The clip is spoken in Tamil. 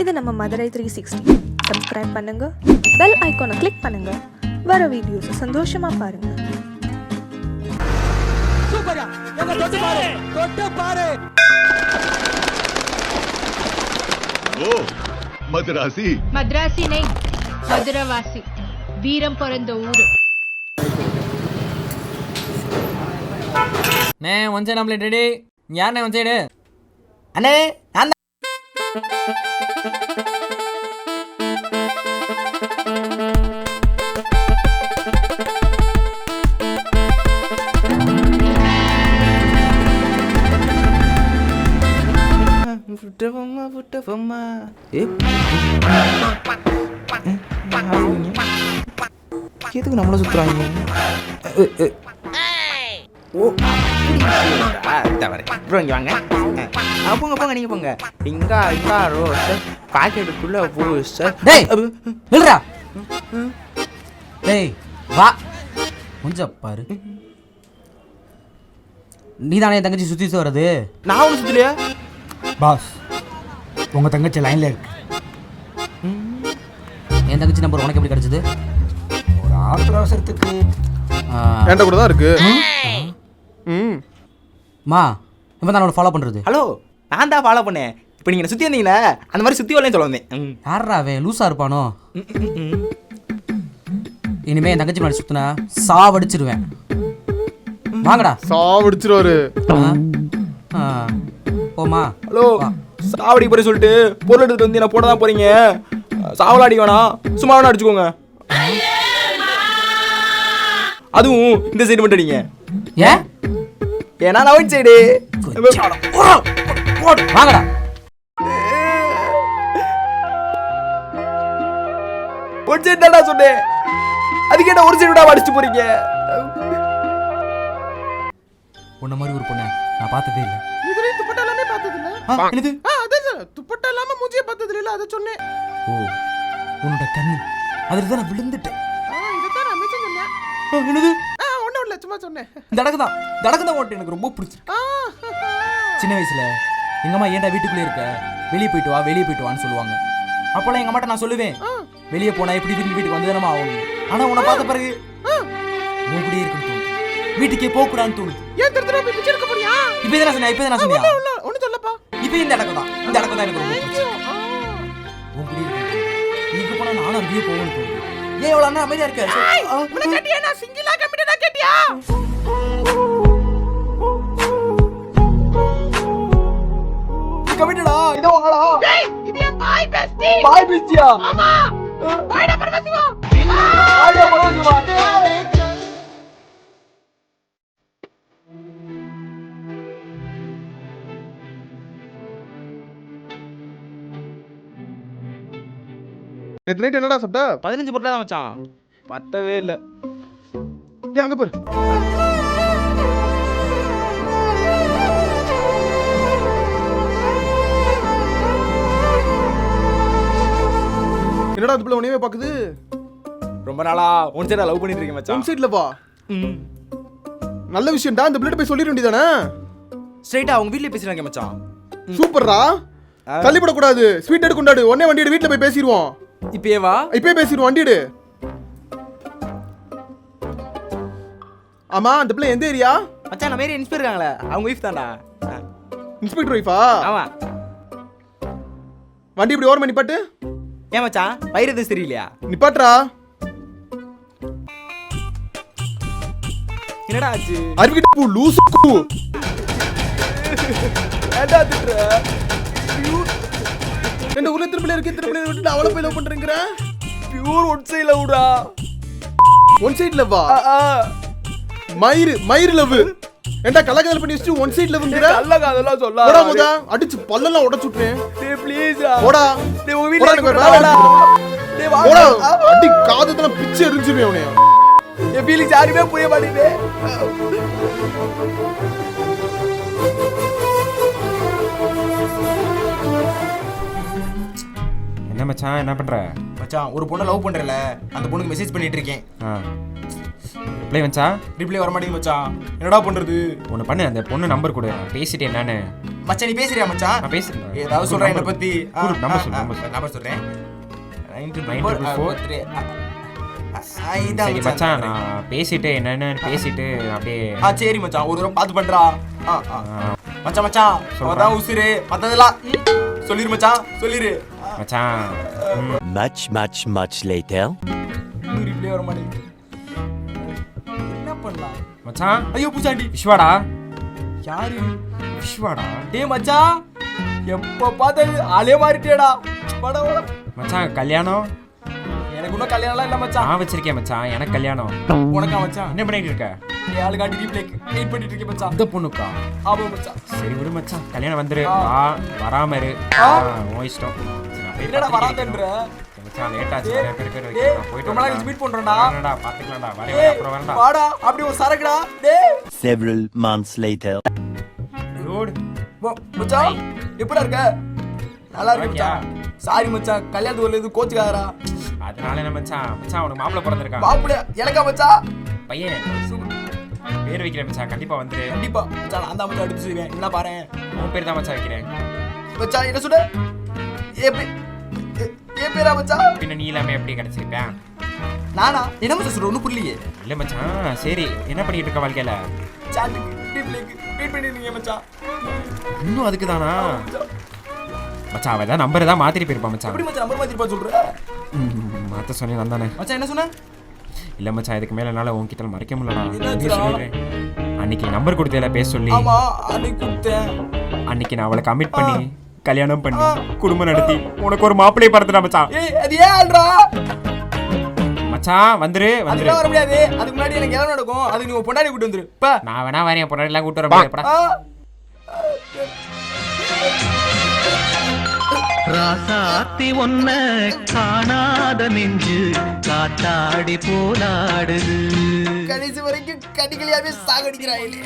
இது நம்ம மதுரை 360. சப்ஸ்கிரைப் பண்ணுங்க, பெல் ஐகானை கிளிக் பண்ணுங்க, வர வீடியோஸ் சந்தோஷமா பாருங்க. சூப்பரா எங்க தொட்டு பாரு ஓ மதுராசி மദ്രാசி नहीं மதுரவாசி வீரம் பிறந்த ஊரு. ನೇ ಒಂದ್ ಸೈಡ್ ಆಮ್ಲೆಟ್ ರೆಡಿ. ಯಾರನೇ ಒಂದ್ ಸೈಡ್ ಅಣ್ಣೇ ನಾನು புட்டவம்மா எதுக்கு நம்மள சுத்துறாங்க? ஓ ப்ரோ இங்கே வாங்க. போங்க போங்க நீங்கள் போங்க. இங்கா ரோஸ் பாக்கெட்டுக்குள்ளே போ சார். டேய் இல்லைடா. டேய் வா கொஞ்சம் பாரு. நீ தானே என் தங்கச்சி சுற்றி வர்றது? நான் ஒன்று சுற்றலையா பாஸ்? உங்கள் தங்கச்சி லைனில் இருக்கு. என் தங்கச்சி நம்பர் உனக்கு எப்படி கிடச்சிது? ஒரு ஆத்திர அவசரத்துக்கு என்கிட்ட கூட தான் இருக்கு. மா இப்போ தான் ஃபாலோ பண்ணுறது. ஹலோ, நான் தான் ஃபாலோ பண்ணேன். இப்போ நீங்கள் சுற்றி வந்தீங்களே அந்த மாதிரி சுற்றி வரலன்னு சொல்ல வந்தேன். யாராவே லூஸாக இருப்பானோ? இனிமே என் தங்கச்சி மாதிரி சுற்றினா சாவடிச்சிருவேன். வாங்கடா. சாவடிச்சிருவாரு. போமா. ஹலோ, சாவடி போய் சொல்லிட்டு பொருள் எடுத்துட்டு வந்து என்ன போட தான் போறீங்க? சாவலாடி வேணாம், சும்மா வேணா அடிச்சுக்கோங்க. அதுவும் இந்த சைடு மட்டும் அடிங்க. ஏன்? ஏன்னா நான் அவுட் சைடு. வாங்கடா. ஒரு சைடு தான்டா சொன்னேன், அதுக்கு என்ன ஒரு சைடு அடிச்சு போறீங்க? உன்ன மாதிரி ஒரு பொண்ணை நான் பார்த்ததே இல்லை. இதுல துப்பட்டா எல்லாமே பார்த்தது இல்ல. என்னது? அதான் துப்பட்டா இல்லாம மூஞ்சியே பார்த்தது இல்ல, அத சொன்னேன். ஓ உன்னோட கண்ணு அதில் தான் நான் விழுந்துட்டேன். இதுதான் நான் மெசேஜ் சொன்னேன். என்னது? ஒண்ணும் இல்ல, சும்மா சொன்னேன். தடக்கு தான் ஓட்டு எனக்கு ரொம்ப பிடிச்சிருக்கு. சின்ன வயசுல எங்க அம்மா ஏன்டா வீட்டுக்குள்ளே இருக்க, வெளியே போயிட்டு வான்னு சொல்லுவாங்க. அப்போல்லாம் எங்க அம்மாட்ட நான் சொல்லுவேன், வெளியே போனா எப்படி திரும்பி வீட்டுக்கு வந்து தானே ஆகணும். ஆனா உன்னை பார்த்த பிறகு மூடியே இருக்குன்னு தோணுது, வீட்டுக்கே போக கூடாதுன்னு தோணுது. ஏன் திரும்ப போய் பிச்சை எடுக்க போறியா? இப்போ என்ன சொன்னியா? ஒண்ணு சொல்லப்பா. இப்போ இந்த அடக்கம் தான் எனக்கு ரொம்ப பிடிச்சிருக்கு. மூடியே இருக்கு. நீங்க போனா நானும் அங்கேயே போகணும்னு தோணுது. ஏன் எவ்வளவு அண்ணா அமைதியா இருக்க? உனக்கு கேட்டியா? நான் சிங்கிளா கமிட்டடா கேட்டியா? கமிட்டடா இதோ வாங்கடா. ஏய், இது என் பாய் பெஸ்டி. பாய் பிச்சியா? ஆமா. பாய்டா பரமசிவா. பாய்டா பரமசிவா. நேத்து நைட் என்னடா சாப்பிட்ட? 15 பொருளா தான் வச்சான், பத்தவே இல்ல. டேய் அங்க பாரு. என்னடா அதுக்குள்ள உனியவே பாக்குது? ரொம்ப நாளா ஒன் சைடா லவ் பண்ணிட்டு இருக்கேன் மச்சான். ஒன் சைடுல பா. நல்ல விஷயம்டா, அந்த பிளேட் போய் சொல்லிர வேண்டியதானே? ஸ்ட்ரைட்டா அவங்க வீட்லயே பேசிறாங்க மச்சான். சூப்பர்ரா. தள்ளிப்பட கூடாது, ஸ்வீட் எடுத்து கொண்டாடு. உடனே வண்டி எடு, வீட்ல போய் பேசிடுவோம். இப்பயே வா. இப்பயே பேசிடுவோம், வண்டி எடு. ஆமா, அந்த பிள்ளை எந்த ஏரியா? மச்சான் நம்ம ஏரியா இன்ஸ்பெக்டர் இருக்காங்களே, அவங்க வைஃப் தான்டா. இன்ஸ்பெக்டர் வைஃபா? ஆமா. வண்டி இப்படி ஓரமா நிப்பாட்டு. ஏன் மச்சான் வைரது தெரியலையா? நிப்பாட்றா. என்னடா ஆச்சு? அருவிக்கிட்ட பூ லூசு கூ. ஏன்டா திட்ற? என்ன ஊர்ல திருப்பில விட்டு அவளை போய் லவ் பண்றீங்கற? பியூர் ஒன் சைடு லவ்டா. ஒன் சைடு லவ்வா? மயிர் லவ். ஏன்டா கலகதல் பண்ணி வச்சு ஒன் சைடு லவ்ங்கற? நல்ல காதெல்லாம் சொல்லா. போடா முத, அடிச்சு பல்லெல்லாம் உடைச்சு விட்டுறேன். டேய் ப்ளீஸ் போடா. டேய் உங்க வீட்ல வாடா. டேய் போடா. அடி காதெல்லாம் பிச்சு எரிஞ்சிருவே அவனே. என் ஃபீலிங்ஸ் யாருமே புரிய மாட்டேங்குது. என்ன மச்சான், என்ன பண்ற? மச்சான் ஒரு பொண்ணை லவ் பண்றல, அந்த பொண்ணுக்கு மெசேஜ் பண்ணிட்டு இருக்கேன். ரிப்ளை வந்துச்சா? ரிப்ளை வர மாட்டேங்குது மச்சான், என்னடா பண்றது? ஒன்று பண்ணு, அந்த பொண்ணு நம்பர் கொடு, பேசிட்டு என்னன்னு மச்சான் நீ பேசுறியா மச்சான்? நான் பேசுறேன். ஏதாவது சொல்றேன் என்ன பத்தி? number சொல்லு. நம்பர் சொல்றேன். 944. சரி மச்சான், நான் பேசிட்டு என்னன்னு பேசிட்டு அப்படியே. சரி மச்சான், ஒரு தடவை பார்த்து பண்றா. மச்சான் மச்சான் அதான் உசுரு, மத்ததெல்லாம் சொல்லிரு மச்சான், சொல்லிரு. மச்சான் Much later. ரிப்ளை வர மாட்டேங்குது. என்ன பண்ணலாம் மச்சான்? ஐயோ பூசாண்டி. விஸ்வாடா? யாரு விஸ்வாடா? டேய் மச்சான், எப்ப பார்த்தாலும் ஆளே மாறிட்டேடா. வாடா வாடா. மச்சான் கல்யாணம்? எனக்கு இன்னும் கல்யாணம்லாம் இல்ல மச்சான். நான் வச்சிருக்கேன் மச்சான், எனக்கு கல்யாணம். உனக்கா மச்சான்? என்ன பண்ணிட்டு இருக்க? நீ ஆளு காட்டி ரிப்ளைக்கு வெயிட் பண்ணிட்டு இருக்கேன் மச்சான். அந்த பொண்ணுக்கா? ஆமா மச்சான். சரி விடு மச்சான், கல்யாணம் வந்துரு. வராம இரு, உன் இஷ்டம். என்னடா வராதன்ற மச்சான், லேட் ஆச்சு. நிறைய பேர் வைக்கிறேன். நான் போயிட்டு ரொம்ப நாளைக்கு மீட் பண்றோம்டா. வரேன்டா, பாத்துக்கலாம்டா. வரேன், அப்புறம் வரேன்டா. வாடா, அப்படி ஒரு சரக்குடா. டேய் Several months later. ரோட் மச்சான், எப்படிடா இருக்க? நல்லா இருக்கு மச்சான். சாரி மச்சான், கல்யாணத்துக்கு வரல, இது கோச்சுக்காதடா. அதனால என்ன மச்சான்? மச்சான் உனக்கு மாப்பிள்ளை பிறந்திருக்கான். மாப்பிள்ளை எனக்கா மச்சான்? பையன் பேர் வைக்கிறேன் மச்சான், கண்டிப்பா வந்துரு. கண்டிப்பா மச்சான், நான் தான் மச்சான் எடுத்து செய்வேன். என்ன பாரு, உன் பேர் தான் மச்சான் வைக்கிறேன். மச்சான் என்ன சொல்ற? ஏ பேரா மச்சான்? பின்ன நீ எல்லாமே எப்படி கிடைச்சிருப்பேன்? நானா? என்ன மச்சான் சொல்ற? ஒன்றும் புரியலையே. இல்ல மச்சான், சரி என்ன பண்ணிட்டு இருக்க வாழ்க்கையில? சாட்டுக்கு ரிப்ளைக்கு வெயிட் பண்ணிருக்கீங்க மச்சான். இன்னும் அதுக்கு தானா மச்சான்? அவ தான் நம்பர் தான் மாத்திட்டு போயிருப்பா மச்சான். எப்படி மச்சான் நம்பர் மாத்திருப்பா சொல்ற? மாத்த சொன்னேன் நான் தானே மச்சான். என்ன சொன்ன? இல்ல மச்சான், இதுக்கு மேல என்னால உன்கிட்ட மறைக்க முடியலடா. என்னாச்சுடா? சொல்லிடுறேன். அன்னைக்கு நம்பர் கொடுத்தேல பேச சொல்லி, ஆமா அன்னைக்கு கொடுத்தேன். அன்னைக்கு நான் அவளை கமிட் பண்ணி கல்யாணம் பண்ணி குடும்பம் நடத்தி உனக்கு ஒரு மாப்பிள்ளையை படுத்துடா மச்சான். ஏய் அது ஏன் ஆல்ரா? மச்சான் வந்துரு வந்துரு. அதுக்கு வர முடியாது. அதுக்கு முன்னாடி எனக்கு என்ன நடக்கும்? அதுக்கு நீ பொண்டாடி கூட்டி வந்துரு. பா நான் வேணா வரேன், பொண்டாடி எல்லாம் கூட்டு வர முடியாதுடா. ராசாத்தி ஒன்ன காணாத நெஞ்சு காத்தாடி போலாடுது. கடைசி வரைக்கும் கடிகளையாவே சாகடிக்கிறாயிலே.